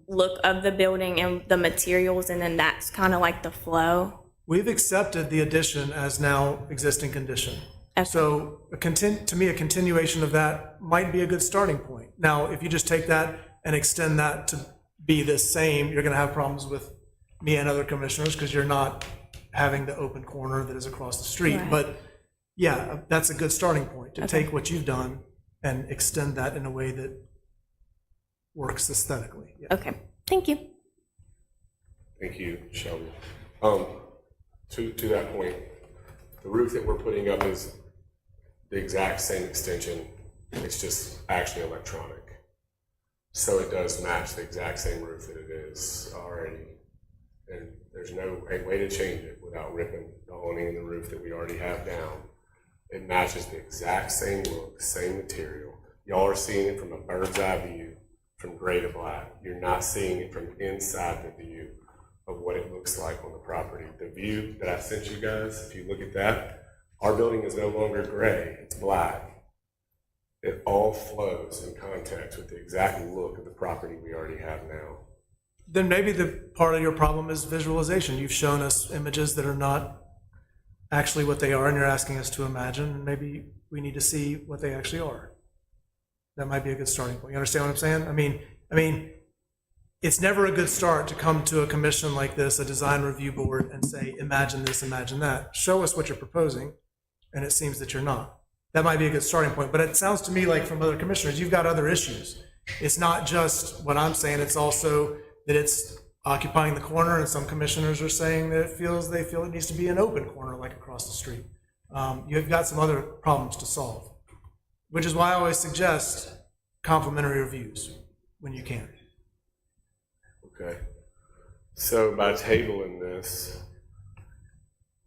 look of the building and the materials, and then that's kind of like the flow? We've accepted the addition as now existing condition. Okay. So to me, a continuation of that might be a good starting point. Now, if you just take that and extend that to be the same, you're going to have problems with me and other commissioners because you're not having the open corner that is across the street. Right. But yeah, that's a good starting point to take what you've done and extend that in a way that works aesthetically. Yeah. Okay, thank you. Thank you, Shelby. To that point, the roof that we're putting up is the exact same extension. It's just actually electronic. So it does match the exact same roof that it is already. And there's no way to change it without ripping the awning and the roof that we already have down. It matches the exact same look, same material. Y'all are seeing it from a bird's eye view, from gray to black. You're not seeing it from inside the view of what it looks like on the property. The view that I sent you guys, if you look at that, our building is no longer gray, it's black. It all flows in context with the exact look of the property we already have now. Then maybe the part of your problem is visualization. You've shown us images that are not actually what they are, and you're asking us to imagine, and maybe we need to see what they actually are. That might be a good starting point. You understand what I'm saying? I mean, it's never a good start to come to a commission like this, a design review board, and say, imagine this, imagine that. Show us what you're proposing, and it seems that you're not. That might be a good starting point, but it sounds to me like from other commissioners, you've got other issues. It's not just what I'm saying, it's also that it's occupying the corner, and some commissioners are saying that they feel it needs to be an open corner like across the street. you've got some other problems to solve, which is why I always suggest complimentary reviews when you can. Okay. So by tabling this,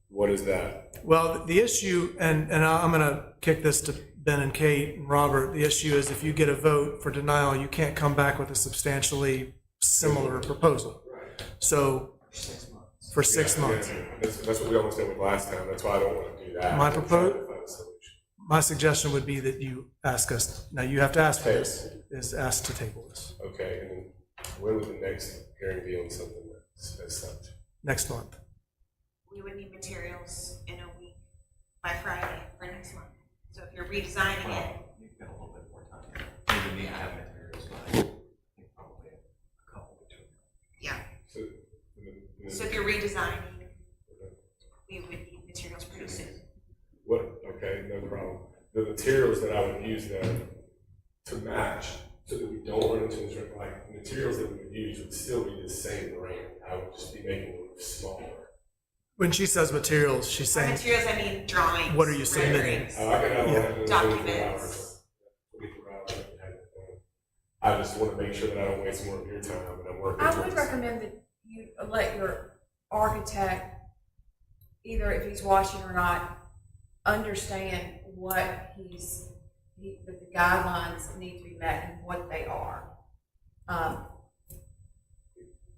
what is that? Well, the issue, and I'm going to kick this to Ben and Kate and Robert, the issue is if you get a vote for denial, you can't come back with a substantially similar proposal. So, for 6 months. Yeah, that's what we almost did with last time. That's why I don't want to do that. My I'm trying to find a solution. My suggestion would be that you ask us, now you have to ask for this, is ask to table this Okay, and then when would the next hearing be on something as such? next month. We would need materials in a week by Friday for next month. So if you're redesigning it, You've got a little bit more time. You would need to have materials, but I think probably a couple between. yeah. So, So if you're redesigning, we would need materials pretty soon. what, okay, no problem. The materials that I would use then to match, so that we don't run into this, like, the materials that we would use would still be the same brand. I would just be making them smaller. When she says materials, she's By saying, materials, I mean drawings. What are you submitting? renderings. I can have Yeah. one of those 24 Documents. hours. 24 hours, I can have it done. I just want to make sure that I don't waste more of your time and I'm working I towards. would recommend that you let your architect, either if he's watching or not, understand what that the guidelines need to be met and what they are.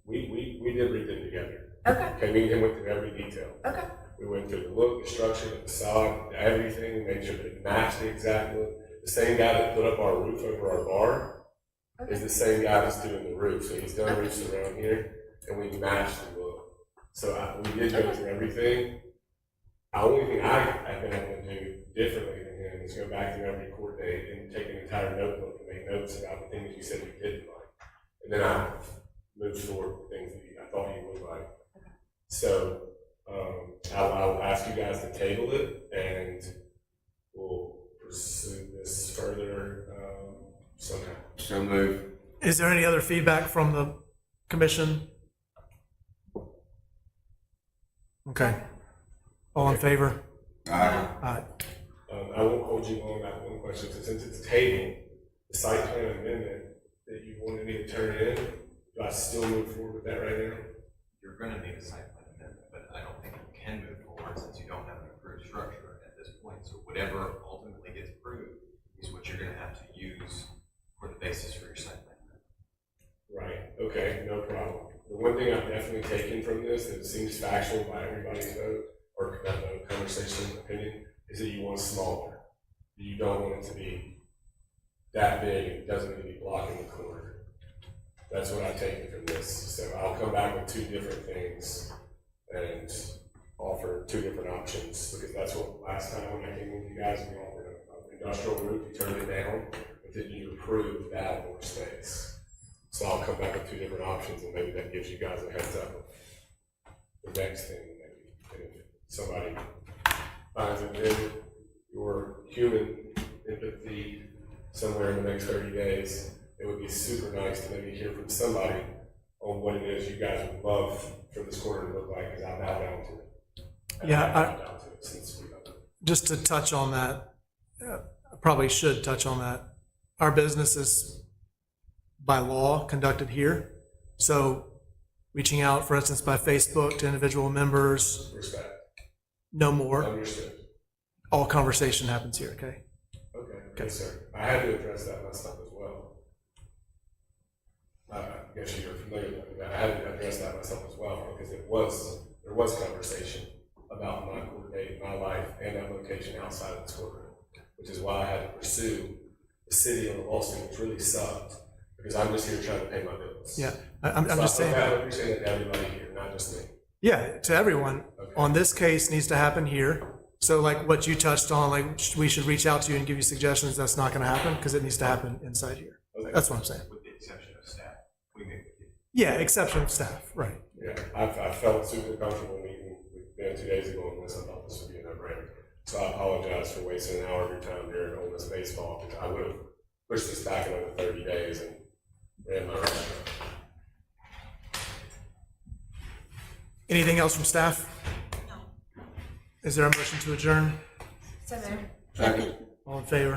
We did read them together. Okay, Okay, me and him went through every detail. okay, We went through the look, the structure, the facade, everything, made sure that it matched the exact look. The same guy that put up our roof over our bar is the same guy that's doing the roof. So he's done roofs around here, and we matched the look. So we did go through everything. The only thing I've been able to do differently than him is go back through every court date and take an entire notebook and make notes about the things you said you didn't like. And then I moved forward with things that I thought you would like. So, I'll ask you guys to table it, and we'll pursue this further, somehow. So move. is there any other feedback from the commission? Okay. All in favor? Aye. I won't hold you long, I have one question, so since it's tabled, the site plan amendment that you wanted me to turn in, do I still move forward with that right now? You're gonna need a site plan amendment, but I don't think you can move forward since you don't have an approved structure at this point. So whatever ultimately gets approved is what you're gonna have to use for the basis for your site plan amendment. Right, okay, no problem. The one thing I've definitely taken from this that seems factual by everybody's vote, or conversation opinion, is that you want smaller. You don't want it to be that big, and it doesn't need to be blocking the corner. That's what I've taken from this. So I'll come back with two different things and offer two different options, because that's what last time when I came with you guys, we offered an industrial roof, you turned it down, but then you approved the outdoor space. So I'll come back with two different options, and maybe that gives you guys a heads up of the next thing, maybe. And if somebody finds it in your human empathy somewhere in the next 30 days, it would be super nice to maybe hear from somebody on what it is you guys would love for this corner to look like, because I'm now down to it. Yeah, I've bowed down to it since we got it. Just to touch on that, I probably should touch on that. Our business is by law conducted here. So reaching out, for instance, by Facebook to individual members, Respect. no more. Understood. All conversation happens here, okay? Okay, yes, sir. I had to address that myself as well. I guess you're familiar with that. I had to address that myself as well, because there was conversation about my court date, my life, and that location outside of this courtroom, which is why I had to pursue the city on the lawsuit, which really sucked, because I'm just here trying to pay my bills. Yeah, I'm So just saying. I appreciate it to everybody here, not just me. Yeah, to everyone. On this case needs to happen here. So like what you touched on, like we should reach out to you and give you suggestions. That's not going to happen because it needs to happen inside here. Okay. That's what I'm saying. With the exception of staff, we meet with you. Yeah, exception of staff, right. Yeah, I felt super comfortable meeting with Ben 2 days ago on this. I thought this would be a no-brainer. So I apologize for wasting an hour of your time during Ole Miss baseball, because I would have pushed this back another 30 days and ran my own. Anything else from staff? No. Is there a motion to adjourn? So moved. Second. All in favor?